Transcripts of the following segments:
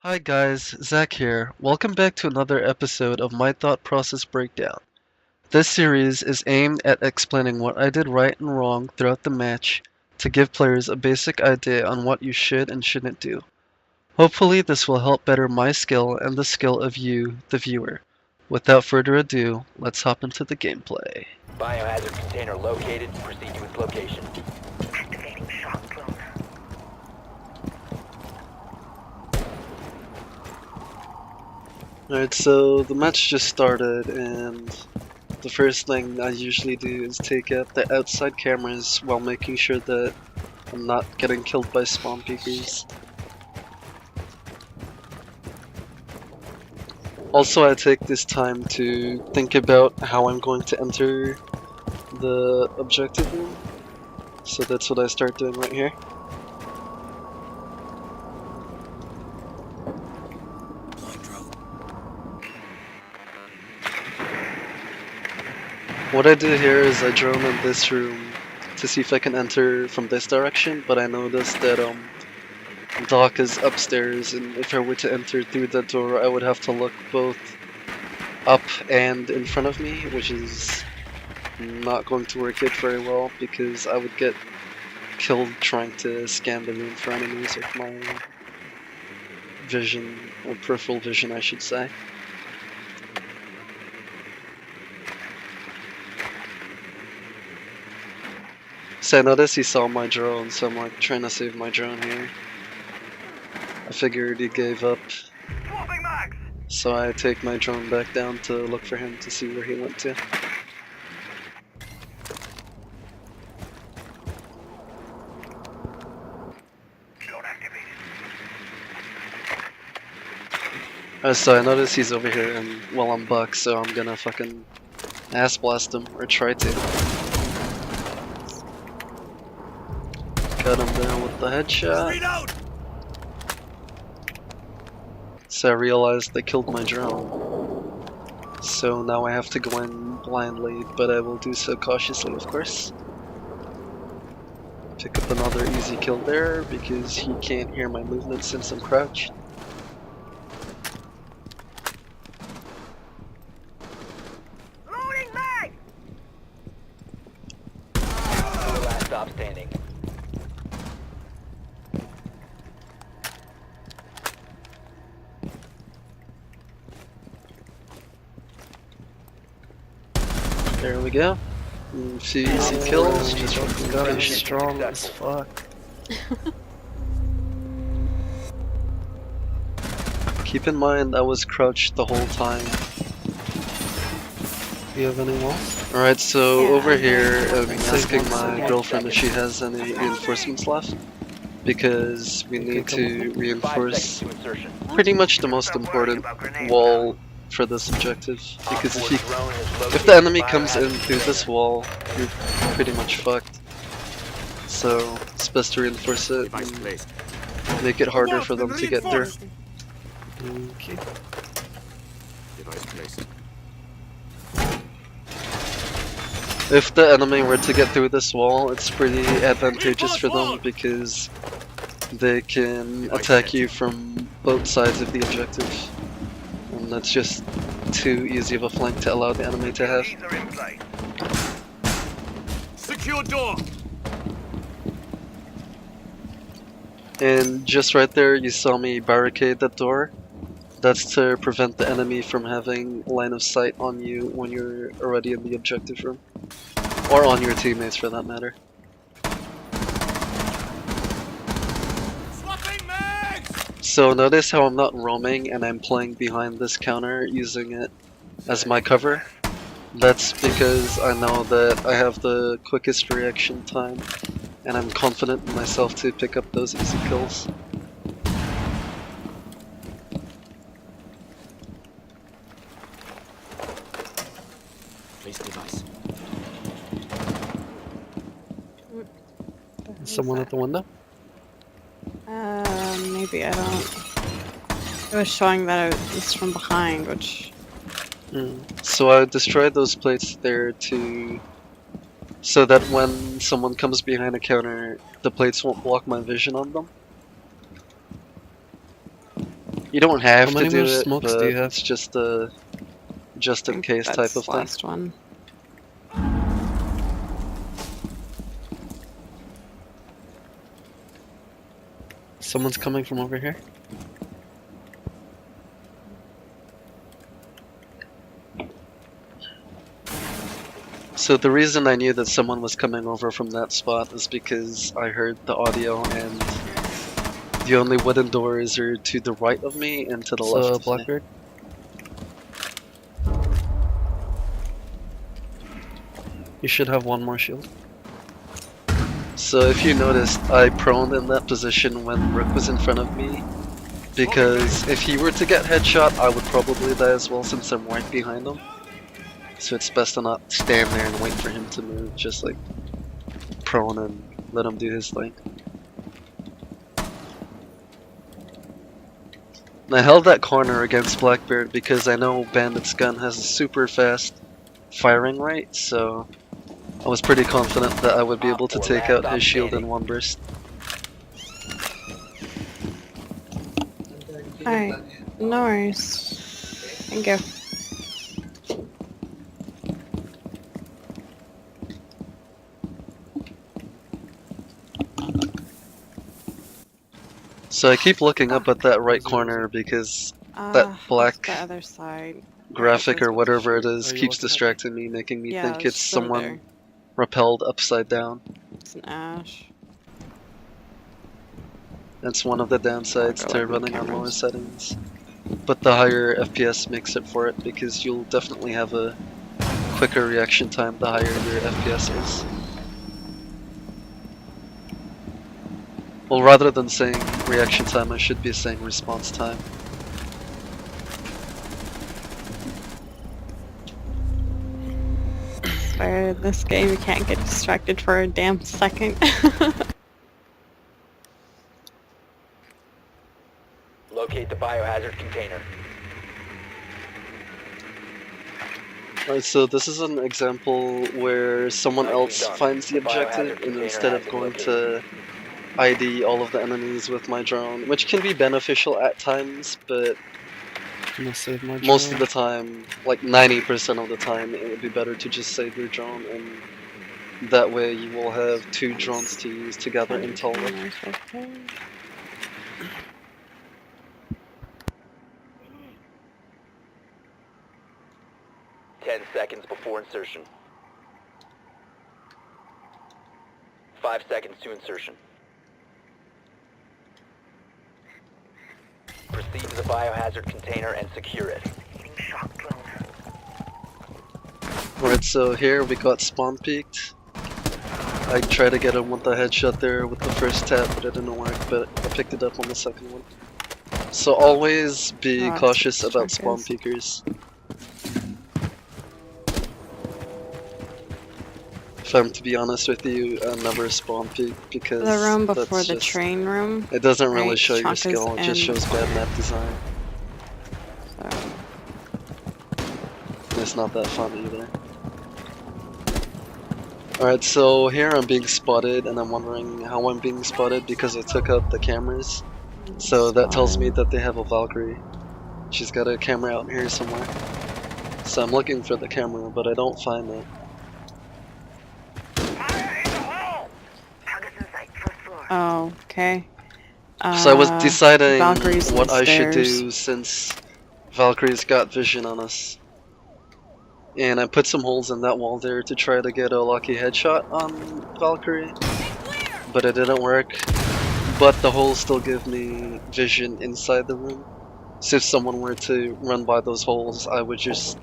Hi guys, Zach here. Welcome back to another episode of My Thought Process Breakdown. This series is aimed at explaining what I did right and wrong throughout the match to give players a basic idea on what you should and shouldn't do. Hopefully this will help better my skill and the skill of you, the viewer. Without further ado, let's hop into the gameplay. Biohazard container located. Proceed to its location. Activating shock drone. Alright, so the match just started and the first thing I usually do is take out the outside cameras while making sure that I'm not getting killed by spawn peekers. Also, I take this time to think about how I'm going to enter the objective room. So that's what I start doing right here. What I do here is I drone in this room to see if I can enter from this direction, but I noticed that Doc is upstairs, and if I were to enter through that door, I would have to look both up and in front of me, which is not going to work out very well because I would get killed trying to scan the room for enemies with my vision, or peripheral vision, I should say. So I noticed he saw my drone, so I'm like trying to save my drone here. I figured he gave up, Swapping mags! so I take my drone back down to look for him to see where he went to. Drone activated. So I notice he's over here, and well, I'm buck, so I'm gonna fucking ass blast him, or try to. Got him down with the headshot. out! So I realized they killed my drone. So now I have to go in blindly, but I will do so cautiously, of course. Pick up another easy kill there, because he can't hear my movement since I'm crouched. Loading mag! Last stop standing. There we go. A few easy kills, just fucking God, I'm finish it. strong as fuck. Keep in mind I was crouched the whole time. Do you have any more? Alright, so Yeah. over here, I'm Save asking one, my save one. girlfriend if she has any reinforcements left. Because we need to 5 reinforce seconds to insertion. pretty much the most important wall for this objective. Because Op if 4 you, drone has if the located enemy comes in biohazard through this container. wall, you're pretty much fucked. So it's best to reinforce it and make it harder for them to get through. Okay. If the enemy were to get through this wall, it's pretty advantageous for them because they can attack you from both sides of the objective. And that's just too easy of a flank to allow the enemy to have. These are in place. Secure door. And just right there, you saw me barricade that door. That's to prevent the enemy from having line of sight on you when you're already in the objective room. Or on your teammates for that matter. Swapping mags. So notice how I'm not roaming and I'm playing behind this counter using it as my cover. That's because I know that I have the quickest reaction time and I'm confident in myself to pick up those easy kills. Place device. Someone at the window? Maybe I don't. It was showing that it was from behind, which. So I destroyed those plates there to so that when someone comes behind a counter, the plates won't block my vision on them. You don't have How to many do more it, smokes but do you have? it's just a just in case That's type of the thing. last one. Someone's coming from over here. So the reason I knew that someone was coming over from that spot is because I heard the audio and the only wooden doors are to the right of me and to the left So of me. Blackbeard. You should have one more shield. So if you noticed, I proned in that position when Rook was in front of me, because if he were to get headshot, I would probably die as well since I'm right behind him. So it's best to not stand there and wait for him to move, just like prone and let him do his thing. And I held that corner against Blackbeard because I know Bandit's gun has a super fast firing rate, so I was pretty confident that I would be able to take out his shield in one burst. Alright, no worries. Thank you. So I keep looking up at that right corner because that black The other side. graphic or whatever it Are is you keeps looking at? distracting me, making me Yeah, think it's still someone there. rappelled upside down. It's an ash. That's one of the downsides Go to like the running on lower cameras. settings. But the higher FPS makes up for it because you'll definitely have a quicker reaction time the higher your FPS is. Well, rather than saying reaction time, I should be saying response time. Swear, this game you can't get distracted for a damn second. Locate the biohazard container. Alright, so this is an example where someone Nicely else done. finds the The biohazard objective, and container instead has of been going located. to ID all of the enemies with my drone, which can be beneficial at times, but I'm gonna save my most of drone. the time, like 90% of the time, it would be better to just save your drone, and that way you will have two drones to use to gather intel with. Okay. 10 seconds before insertion. 5 seconds to insertion. Proceed to the biohazard container and secure it. Activating shock drone. Alright, so here we got spawn peaked. I tried to get him with the headshot there with the first tap, but it didn't work, but I picked it up on the second one. So always be Oh, that's cautious what about this spawn is. peekers. If I'm to be honest with you, I never spawn peek because The room before that's the just- train room. it doesn't really right, show your Chaka's skill, it just in. shows bad map design. So, It's not that fun either. Alright, so here I'm being spotted, and I'm wondering how I'm being spotted because I took out the cameras. So that tells me that they have a Valkyrie. She's got a camera out here somewhere. So I'm looking for the camera, but I don't find it. Fire in the hole! Target's in sight, first floor. Oh, okay. So I was deciding Valkyrie's what I should upstairs. do since Valkyrie's got vision on us. And I put some holes in that wall there to try to get a lucky headshot on Valkyrie. But it didn't work. But the holes still give me vision inside the room. So if someone were to run by those holes, I would just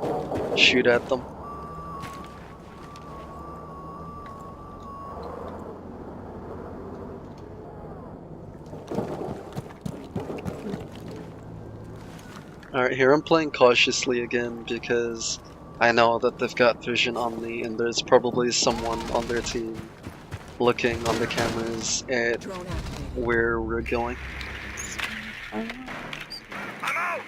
shoot at them. Alright, here I'm playing cautiously again because I know that they've got vision on me and there's probably someone on their team looking on the cameras at where we're going. I'm out!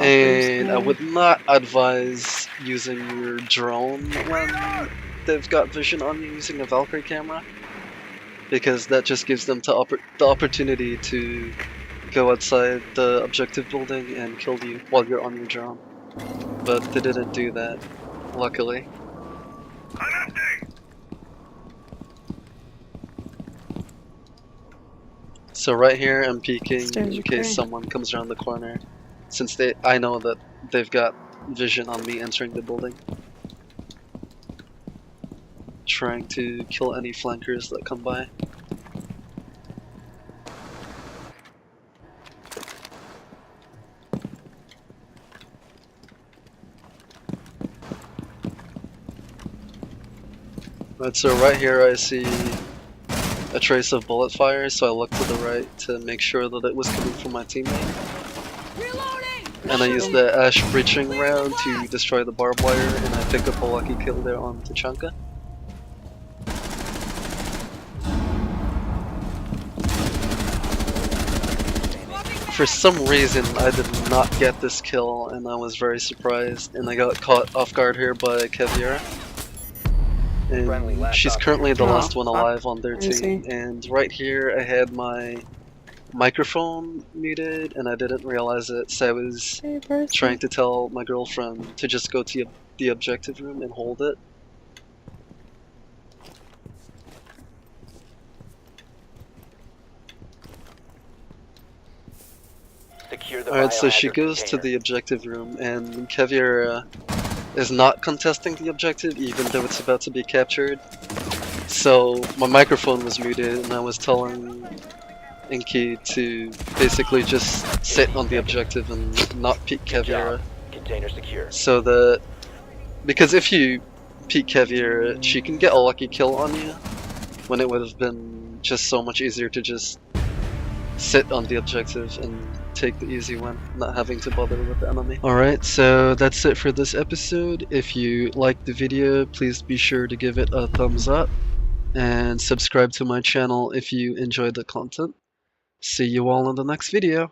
And I would not advise using your drone when they've got vision on you using a Valkyrie camera, because that just gives them the opportunity to go outside the objective building and kill you while you're on your drone. But they didn't do that, luckily. So right here I'm peeking Stairs in are case clear. someone comes around the corner, since I know that they've got vision on me entering the building. Trying to kill any flankers that come by. Right, so right here I see a trace of bullet fire, so I look to the right to make sure that it was coming from my teammate. And I use the Ash breaching round to destroy the barbed wire, and I pick up a lucky kill there on Tachanka. For some reason I did not get this kill, and I was very surprised, and I got caught off guard here by Caviera. Friendly And last she's operator. currently the Oh, last one fuck. alive on their I see. team. And right here I had my microphone muted and I didn't realize it, so I was Hey, person. trying to tell my girlfriend to just go to the objective room and hold it. Secure the Alright, so she biohazard goes to container. the objective room and Caviera is not contesting the objective even though it's about to be captured. So my microphone was muted and I was telling Inky to basically just sit on the objective and not peek Good Caviera. job. Container secure. So that, because if you peek Caviera, she can get a lucky kill on you, when it would have been just so much easier to just sit on the objective and take the easy one, not having to bother with the enemy. Alright, so that's it for this episode. If you liked the video, please be sure to give it a thumbs up, and subscribe to my channel if you enjoyed the content. See you all in the next video.